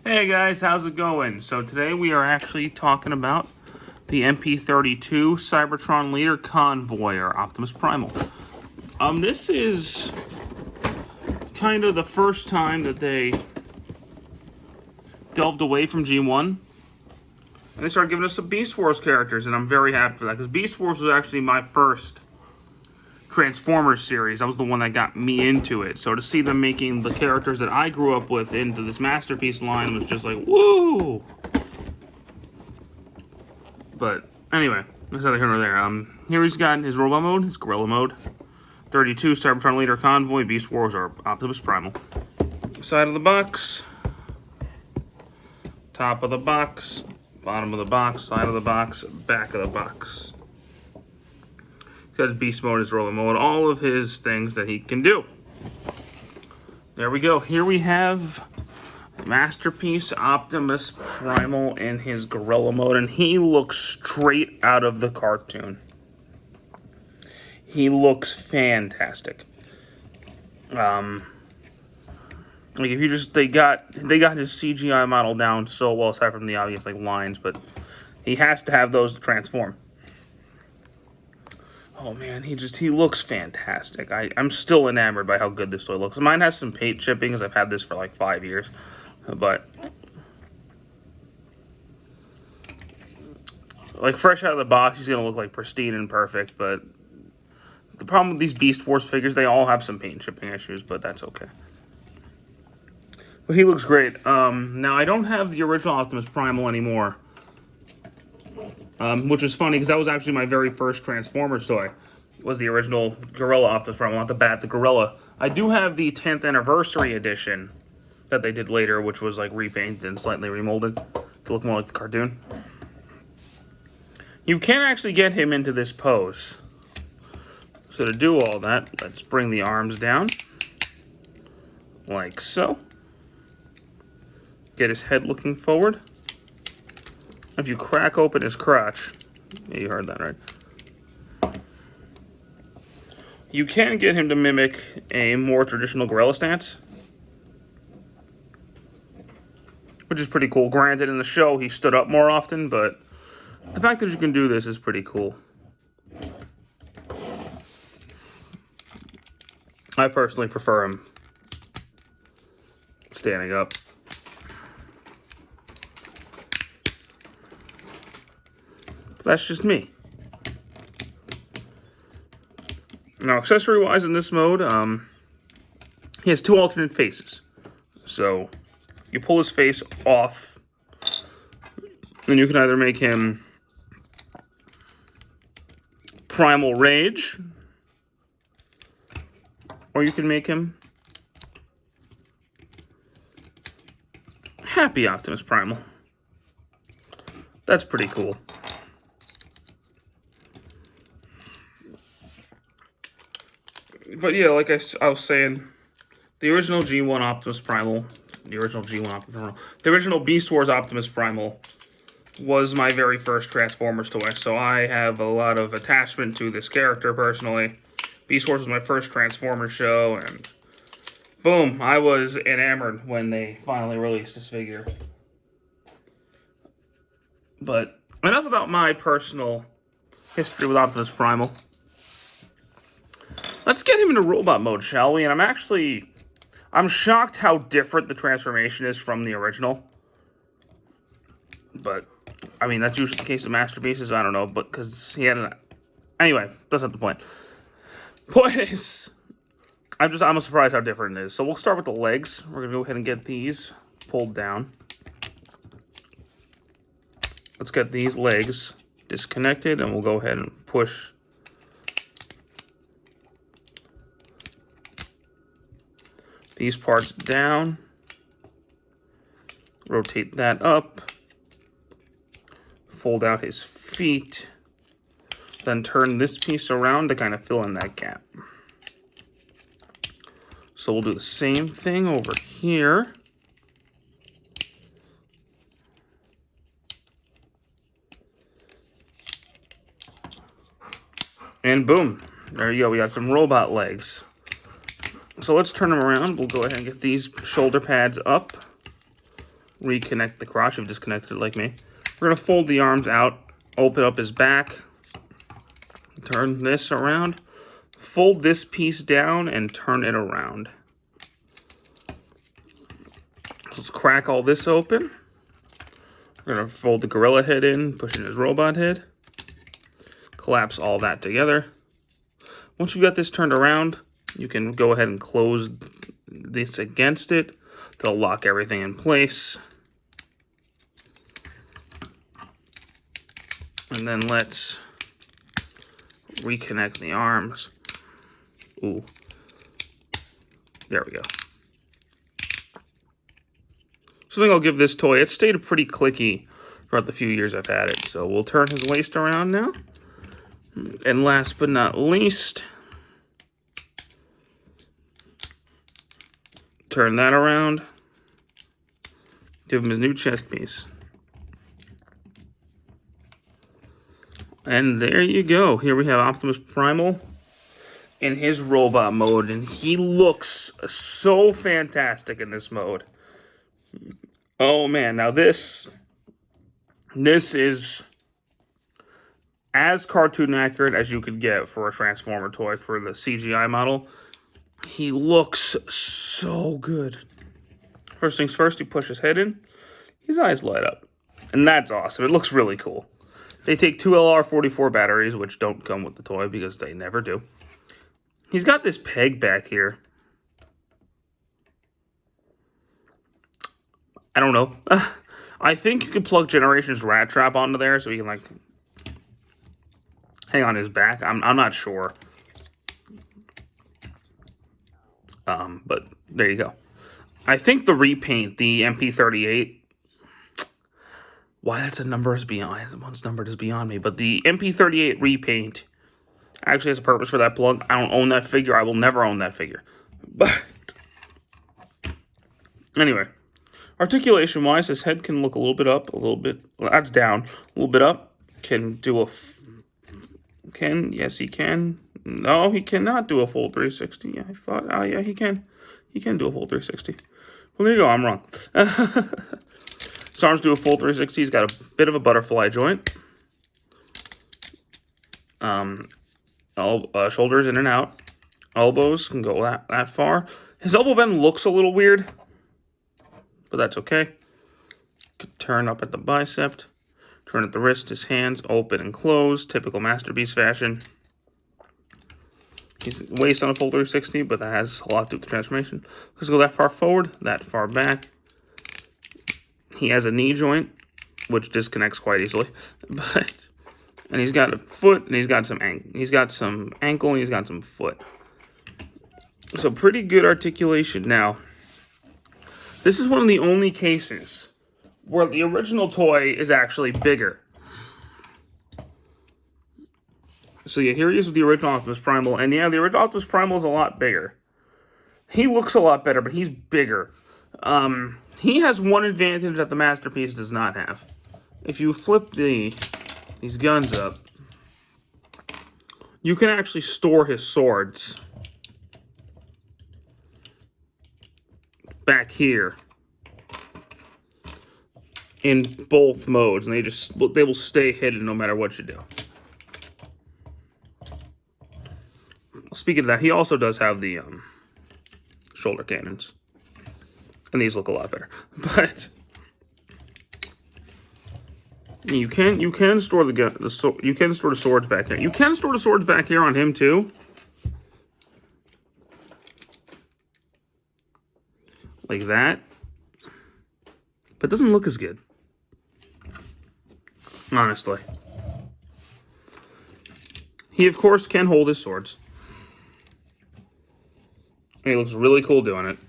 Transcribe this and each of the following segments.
Hey guys, how's it going? So today we are actually talking about the MP-32 Cybertron Leader Convoy, or Optimus Primal. This is kind of the first time that they delved away from G1, and they started giving us some Beast Wars characters, and I'm very happy for that, because Beast Wars was actually my first Transformers series. That was the one that got me into it. So to see them making the characters that I grew up with into this masterpiece line was just like, woo! But anyway, that's neither here nor there. Here he's got his robot mode, his gorilla mode, 32 Cybertron Leader Convoy, Beast Wars, or Optimus Primal. Side of the box, top of the box, bottom of the box, side of the box, back of the box. He's got his beast mode, his roller mode, all of his things that he can do. There we go. Here we have Masterpiece Optimus Primal in his gorilla mode, and he looks straight out of the cartoon. He looks fantastic. Like if you just they got his CGI model down so well, aside from the obvious like lines, but he has to have those to transform. Oh man, he looks fantastic. I'm still enamored by how good this toy looks. Mine has some paint chipping because I've had this for like 5 years. But like fresh out of the box, he's gonna look like pristine and perfect. But the problem with these Beast Wars figures, they all have some paint chipping issues, but that's okay. But he looks great. Now I don't have the original Optimus Primal anymore. Which is funny because that was actually my very first Transformers toy. Was the original Gorilla Optimus Primal, not the Bat, the Gorilla. I do have the 10th anniversary edition that they did later, which was like repainted and slightly remolded to look more like the cartoon. You can actually get him into this pose. So to do all that, let's bring the arms down, like so. Get his head looking forward. If you crack open his crotch, yeah, you heard that right. You can get him to mimic a more traditional gorilla stance, which is pretty cool. Granted, in the show, he stood up more often, but the fact that you can do this is pretty cool. I personally prefer him standing up. But that's just me. Now, accessory-wise in this mode, he has two alternate faces. So you pull his face off, and you can either make him Primal Rage, or you can make him Happy Optimus Primal. That's pretty cool. But yeah, like I was saying, the original G1 Optimus Primal, the original Beast Wars Optimus Primal was my very first Transformers toy, so I have a lot of attachment to this character personally. Beast Wars was my first Transformers show, and boom, I was enamored when they finally released this figure. But enough about my personal history with Optimus Primal. Let's get him into robot mode, shall we? And I'm shocked how different the transformation is from the original. But, I mean, that's usually the case of masterpieces. I don't know, but because he had an... Anyway, that's not the point. Point is, I'm surprised how different it is. So we'll start with the legs. We're going to go ahead and get these pulled down. Let's get these legs disconnected, and we'll go ahead and push these parts down, rotate that up, fold out his feet, then turn this piece around to kind of fill in that gap. So we'll do the same thing over here. And boom, there you go, we got some robot legs. So let's turn them around. We'll go ahead and get these shoulder pads up. reconnect the crotch. You've disconnected it like me. We're going to fold the arms out, open up his back, turn this around, fold this piece down, and turn it around. Let's crack all this open. We're going to fold the gorilla head in, push in his robot head, collapse all that together. Once you've got this turned around, you can go ahead and close this against it. They'll lock everything in place. And then let's reconnect the arms. Ooh. There we go. Something I'll give this toy, it stayed pretty clicky throughout the few years I've had it. So we'll turn his waist around now. And last but not least, turn that around. Give him his new chest piece. And there you go. Here we have Optimus Primal in his robot mode. And he looks so fantastic in this mode. Oh man, now this is as cartoon accurate as you could get for a Transformer toy for the CGI model. He looks so good. First things first, you push his head in, his eyes light up. And that's awesome. It looks really cool. They take 2 LR44 batteries, which don't come with the toy because they never do. He's got this peg back here. I don't know. I think you could plug Generations Rat Trap onto there so he can, like, hang on his back. I'm not sure. But there you go. I think the repaint, the MP-38, why that's a number is beyond, one's numbered is beyond me, but the MP-38 repaint actually has a purpose for that plug. I don't own that figure. I will never own that figure. But anyway, articulation-wise, his head can look a little bit up, a little bit, well, that's down, a little bit up. Can do a, yes, he can. No, he cannot do a full 360. I thought, oh yeah, he can. He can do a full 360. Well, there you go, I'm wrong. His arms do a full 360. He's got a bit of a butterfly joint. Shoulders in and out. Elbows can go that far. His elbow bend looks a little weird, but that's okay. Could turn up at the bicep. Turn at the wrist. His hands open and close. Typical Masterpiece fashion. He's waist on a full 360, but that has a lot to do with the transformation. Let's go that far forward, that far back. He has a knee joint, which disconnects quite easily. And he's got a foot, and he's got some ankle. He's got some ankle, and he's got some foot. So pretty good articulation. Now, this is one of the only cases where the original toy is actually bigger. So yeah, here he is with the original Optimus Primal. And yeah, the original Optimus Primal is a lot bigger. He looks a lot better, but he's bigger. He has one advantage that the Masterpiece does not have. If you flip these guns up, you can actually store his swords back here in both modes, and they will stay hidden no matter what you do. Speaking of that, he also does have the shoulder cannons, and these look a lot better. But you can store you can store the swords back here. You can store the swords back here on him too, like that. But it doesn't look as good, honestly. He of course can hold his swords. And he looks really cool doing it.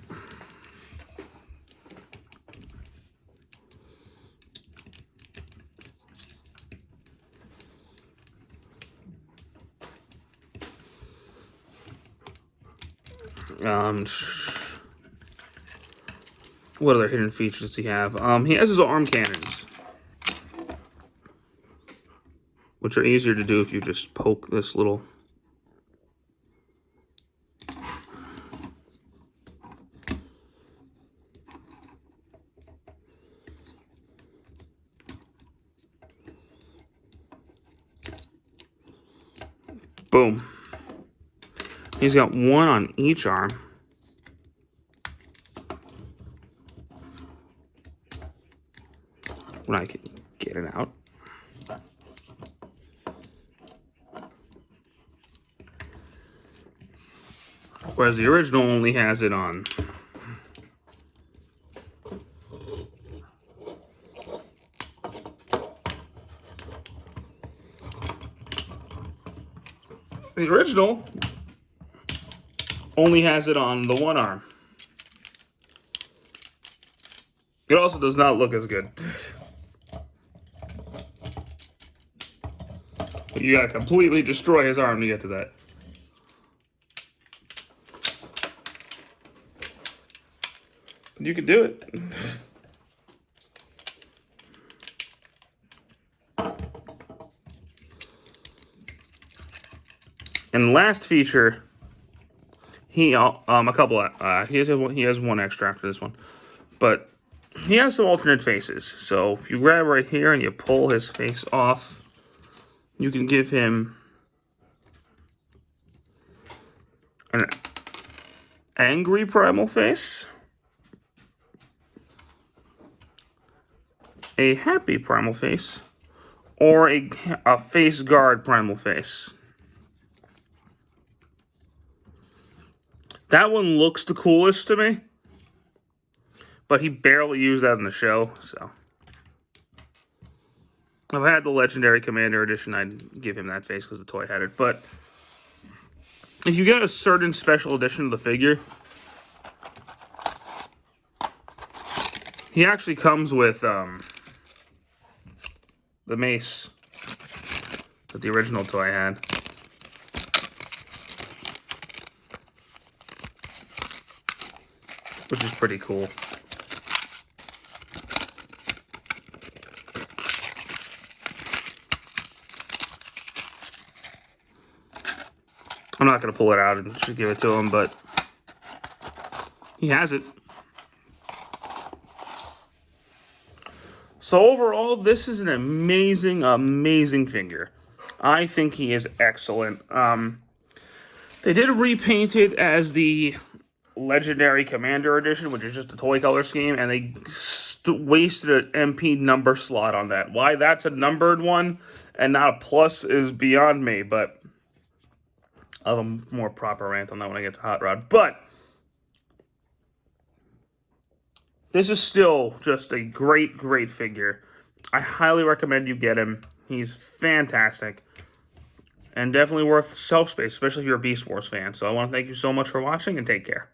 What other hidden features does he have? He has his arm cannons, which are easier to do if you just poke this little. Boom. He's got one on each arm. When I can get it out. Whereas the original only has it on the one arm. It also does not look as good. You gotta completely destroy his arm to get to that. You can do it. And last feature, he has one extra after this one, but he has some alternate faces. So if you grab right here and you pull his face off, you can give him an angry primal face, a happy primal face, or a face guard primal face. That one looks the coolest to me, but he barely used that in the show, so. If I had the Legendary Commander Edition, I'd give him that face because the toy had it. But if you get a certain special edition of the figure, he actually comes with the mace that the original toy had. Which is pretty cool. I'm not going to pull it out and just give it to him, but he has it. So overall, this is an amazing, amazing figure. I think he is excellent. They did repaint it as the Legendary Commander Edition, which is just a toy color scheme, and they wasted an MP number slot on that. Why that's a numbered one and not a plus is beyond me, but I'll have a more proper rant on that when I get to Hot Rod. But this is still just a great, great figure. I highly recommend you get him. He's fantastic. And definitely worth shelf space, especially if you're a Beast Wars fan. So I want to thank you so much for watching, and take care.